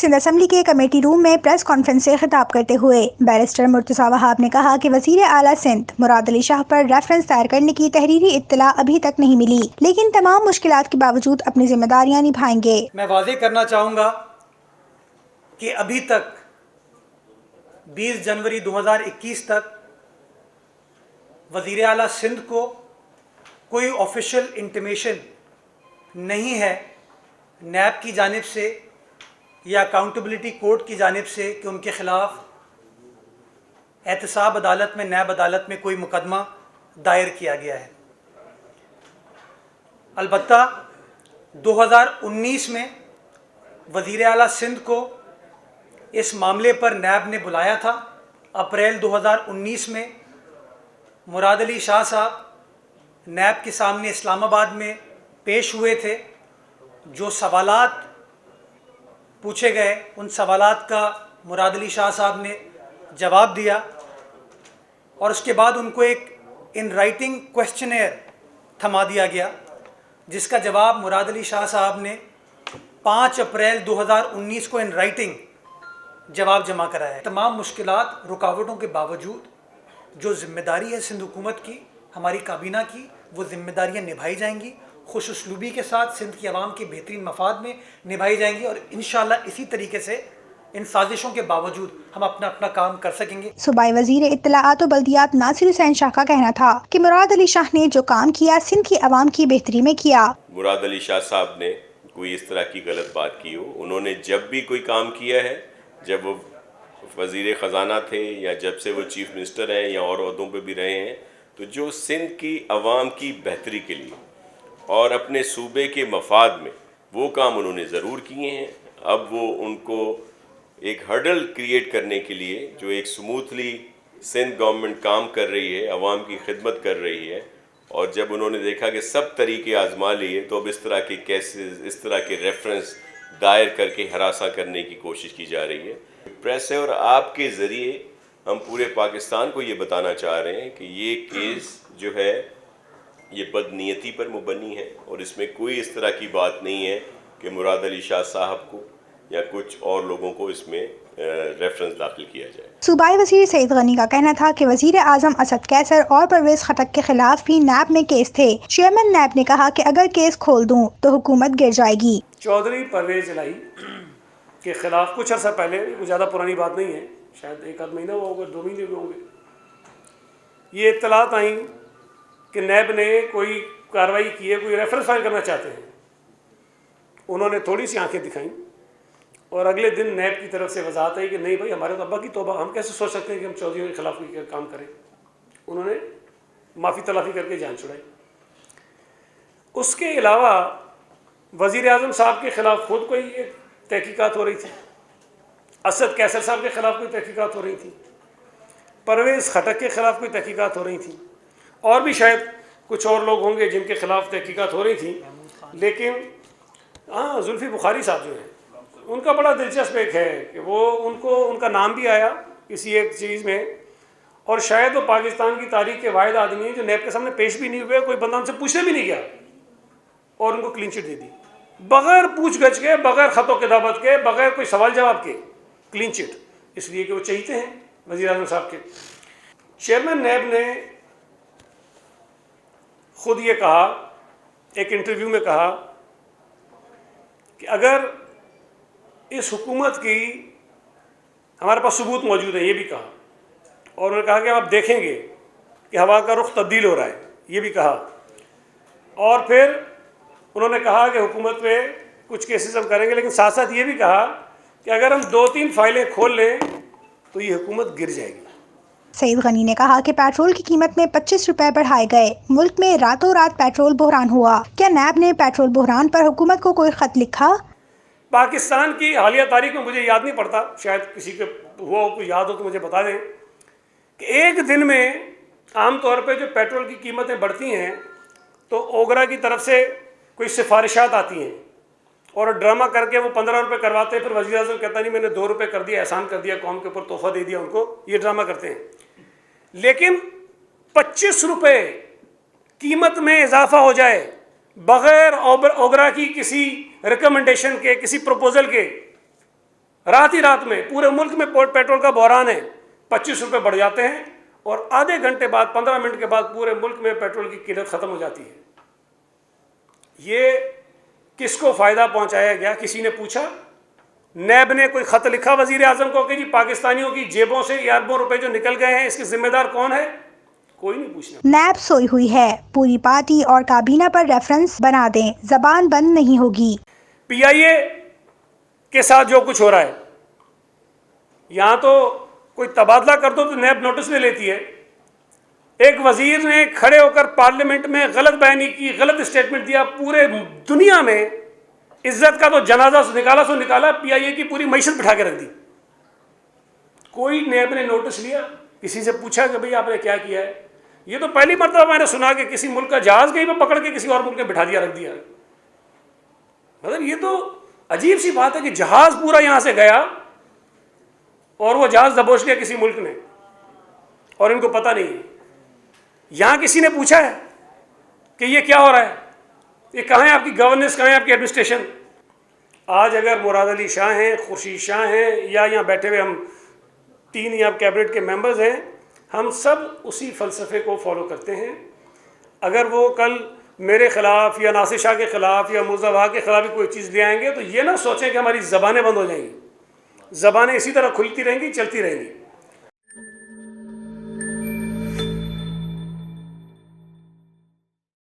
Sindh assembly کے committee روم میں press conference سے خطاب کرتے ہوئے بیرسٹر مرتضیٰ وہاب نے کہا کہ وزیر اعلیٰ سندھ مراد علی شاہ پر ریفرنس دائر کرنے کی تحریری اطلاع ابھی تک نہیں ملی، لیکن تمام مشکلات کے باوجود اپنی ذمہ داریاں نبھائیں گے۔ میں واضح کرنا چاہوں گا کہ ابھی تک 20 جنوری 2021 تک وزیر اعلیٰ سندھ کو کوئی آفیشیل انٹیمیشن نہیں ہے نیب کی جانب سے یا اکاؤنٹیبلٹی کورٹ کی جانب سے کہ ان کے خلاف احتساب عدالت میں، نیب عدالت میں کوئی مقدمہ دائر کیا گیا ہے۔ البتہ 2019 میں وزیر اعلیٰ سندھ کو اس معاملے پر نیب نے بلایا تھا۔ اپریل 2019 میں مراد علی شاہ صاحب نیب کے سامنے اسلام آباد میں پیش ہوئے تھے۔ جو سوالات پوچھے گئے ان سوالات کا مراد علی شاہ صاحب نے جواب دیا، اور اس کے بعد ان کو ایک ان رائٹنگ کویسچنئر تھما دیا گیا، جس کا جواب مراد علی شاہ صاحب نے 5 اپریل 2019 کو ان رائٹنگ جواب جمع کرایا ہے۔ تمام مشکلات، رکاوٹوں کے باوجود جو ذمہ داری ہے سندھ حکومت کی، ہماری کابینہ کی، وہ ذمہ داریاں نبھائی جائیں گی، خوش اسلوبی کے ساتھ سندھ کی عوام کے بہترین مفاد میں نبھائی جائیں گی، اور انشاءاللہ اسی طریقے سے ان سازشوں کے باوجود ہم اپنا کام کر سکیں گے۔ صوبائی وزیر اطلاعات و بلدیات ناصر حسین شاہ کا کہنا تھا کہ مراد علی شاہ نے جو کام کیا سندھ کی عوام کی بہتری میں کیا۔ مراد علی شاہ صاحب نے کوئی اس طرح کی غلط بات کی ہو، انہوں نے جب بھی کوئی کام کیا ہے، جب وہ وزیر خزانہ تھے یا جب سے وہ چیف منسٹر ہیں یا اور عہدوں پہ بھی رہے ہیں، تو جو سندھ کی عوام کی بہتری کے لیے اور اپنے صوبے کے مفاد میں وہ کام انہوں نے ضرور کیے ہیں۔ اب وہ ان کو ایک ہرڈل کریٹ کرنے کے لیے جو ایک سموتھلی سندھ گورنمنٹ کام کر رہی ہے، عوام کی خدمت کر رہی ہے، اور جب انہوں نے دیکھا کہ سب طریقے آزما لیے تو اب اس طرح کے کیسز، اس طرح کے ریفرنس دائر کر کے ہراساں کرنے کی کوشش کی جا رہی ہے۔ پریس ہے اور آپ کے ذریعے ہم پورے پاکستان کو یہ بتانا چاہ رہے ہیں کہ یہ کیس جو ہے یہ بدنیتی پر مبنی ہے، اور اس میں کوئی اس طرح کی بات نہیں ہے کہ مراد علی شاہ صاحب کو یا کچھ اور لوگوں کو اس میں ریفرنس داخل کیا جائے۔ صوبائی وزیر سعید غنی کا کہنا تھا کہ وزیر اعظم اسد قیصر اور پرویز خٹک کے خلاف بھی نیب میں کیس تھے۔ چیئرمین نیب نے کہا کہ اگر کیس کھول دوں تو حکومت گر جائے گی۔ چودھری پرویز الہی کے خلاف کچھ عرصہ پہلے، کوئی زیادہ پرانی بات نہیں ہے، شاید 1 مہینہ ہوا ہوگا، 2 مہینے ہوئے ہوں گے، یہ اطلاعات آئیں کہ نیب نے کوئی کارروائی کی ہے، کوئی ریفرنس فائل کرنا چاہتے ہیں۔ انہوں نے تھوڑی سی آنکھیں دکھائیں، اور اگلے دن نیب کی طرف سے وضاحت ہے کہ نہیں بھائی، ہمارے تو ابا کی توبہ، ہم کیسے سوچ سکتے ہیں کہ ہم چودھریوں کے خلاف کوئی کام کریں۔ انہوں نے معافی تلافی کر کے جان چھڑائی۔ اس کے علاوہ وزیر اعظم صاحب کے خلاف خود کوئی ایک تحقیقات ہو رہی تھی، اسد قیصر صاحب کے خلاف کوئی تحقیقات ہو رہی تھی، پرویز خٹک کے خلاف کوئی تحقیقات ہو رہی تھیں، اور بھی شاید کچھ اور لوگ ہوں گے جن کے خلاف تحقیقات ہو رہی تھیں۔ لیکن زلفی بخاری صاحب جو ہیں، ان کا بڑا دلچسپ ایک ہے کہ وہ ان کا نام بھی آیا کسی ایک چیز میں، اور شاید وہ پاکستان کی تاریخ کے واحد آدمی ہیں جو نیب کے سامنے پیش بھی نہیں ہوئے، کوئی بندہ ان سے پوچھنے بھی نہیں گیا، اور ان کو کلین چٹ دے دی، بغیر پوچھ گچھ کے، بغیر خط و کتابت کے، بغیر کوئی سوال جواب کے کلین چٹ، اس لیے کہ وہ چہیتے ہیں وزیر اعظم صاحب کے۔ چیئرمین نیب نے خود یہ کہا، ایک انٹرویو میں کہا کہ اگر اس حکومت کی ہمارے پاس ثبوت موجود ہے، یہ بھی کہا، اور انہوں نے کہا کہ آپ دیکھیں گے کہ ہوا کا رخ تبدیل ہو رہا ہے، یہ بھی کہا، اور پھر انہوں نے کہا کہ حکومت پہ کچھ کیسز ہم کریں گے، لیکن ساتھ ساتھ یہ بھی کہا کہ اگر ہم 2-3 فائلیں کھول لیں تو یہ حکومت گر جائے گی۔ سعید غنی نے کہا کہ پیٹرول کی قیمت میں 25 روپے بڑھائے گئے، ملک میں راتوں رات پیٹرول بحران ہوا۔ کیا نیب نے پیٹرول بحران پر حکومت کو کوئی خط لکھا؟ پاکستان کی حالیہ تاریخ میں مجھے یاد نہیں پڑتا، شاید کسی کے ہوا ہو، کوئی یاد ہو تو مجھے بتا دیں، کہ ایک دن میں عام طور پہ جو پیٹرول کی قیمتیں بڑھتی ہیں تو اوگرا کی طرف سے کوئی سفارشات آتی ہیں، اور ڈرامہ کر کے وہ 15 روپے کرواتے ہیں، پھر وزیر اعظم کہتا نہیں میں نے 2 روپے کر دیا، احسان کر دیا، قوم کے اوپر تحفہ دے دیا ان کو، یہ ڈرامہ کرتے ہیں۔ لیکن 25 روپے قیمت میں اضافہ ہو جائے بغیر اوگرا کی کسی ریکمنڈیشن کے، کسی پروپوزل کے، رات ہی رات میں پورے ملک میں پیٹرول کا بحران ہے، 25 روپے بڑھ جاتے ہیں اور آدھے گھنٹے بعد 15 منٹ کے بعد پورے ملک میں پیٹرول کی قلت ختم ہو جاتی ہے۔ یہ کس کو فائدہ پہنچایا گیا؟ کسی نے پوچھا؟ نیب نے کوئی خط لکھا وزیر اعظم کو کہ جی پاکستانیوں کی جیبوں سے یہ اربوں روپے جو نکل گئے ہیں اس کے ذمہ دار کون ہے؟ کوئی نہیں پوچھنا۔ نیب سوئی ہوئی ہے، پوری پارٹی اور کابینہ پر ریفرنس بنا دیں، زبان بند نہیں ہوگی۔ پی آئی اے کے ساتھ جو کچھ ہو رہا ہے، یہاں تو کوئی تبادلہ کر دو تو نیب نوٹس لے لیتی ہے۔ ایک وزیر نے کھڑے ہو کر پارلیمنٹ میں غلط بیانی کی، غلط اسٹیٹمنٹ دیا، پورے دنیا میں عزت کا تو جنازہ سو نکالا، پی آئی اے کی پوری معیشت بٹھا کے رکھ دی۔ کوئی نیب نے نوٹس لیا؟ کسی سے پوچھا کہ بھئی آپ نے کیا کیا ہے؟ یہ تو پہلی مرتبہ میں نے سنا کہ کسی ملک کا جہاز کہیں پہ پکڑ کے کسی اور ملک میں بٹھا دیا، رکھ دیا۔ مطلب یہ تو عجیب سی بات ہے کہ جہاز پورا یہاں سے گیا اور وہ جہاز دبوچ لیا کسی ملک نے اور ان کو پتہ نہیں ہے۔ یہاں کسی نے پوچھا ہے کہ یہ کیا ہو رہا ہے؟ یہ کہاں ہے آپ کی گورننس، کہاں ہے آپ کی ایڈمنسٹریشن؟ آج اگر مراد علی شاہ ہیں، خورشید شاہ ہیں، یا یہاں بیٹھے ہوئے ہم 3 یہاں کیبنٹ کے ممبرز ہیں، ہم سب اسی فلسفے کو فالو کرتے ہیں۔ اگر وہ کل میرے خلاف یا ناصر شاہ کے خلاف یا مرزا واہ کے خلاف بھی کوئی چیز لے آئیں گے تو یہ نہ سوچیں کہ ہماری زبانیں بند ہو جائیں گی۔ زبانیں اسی طرح کھلتی رہیں گی، چلتی رہیں گی۔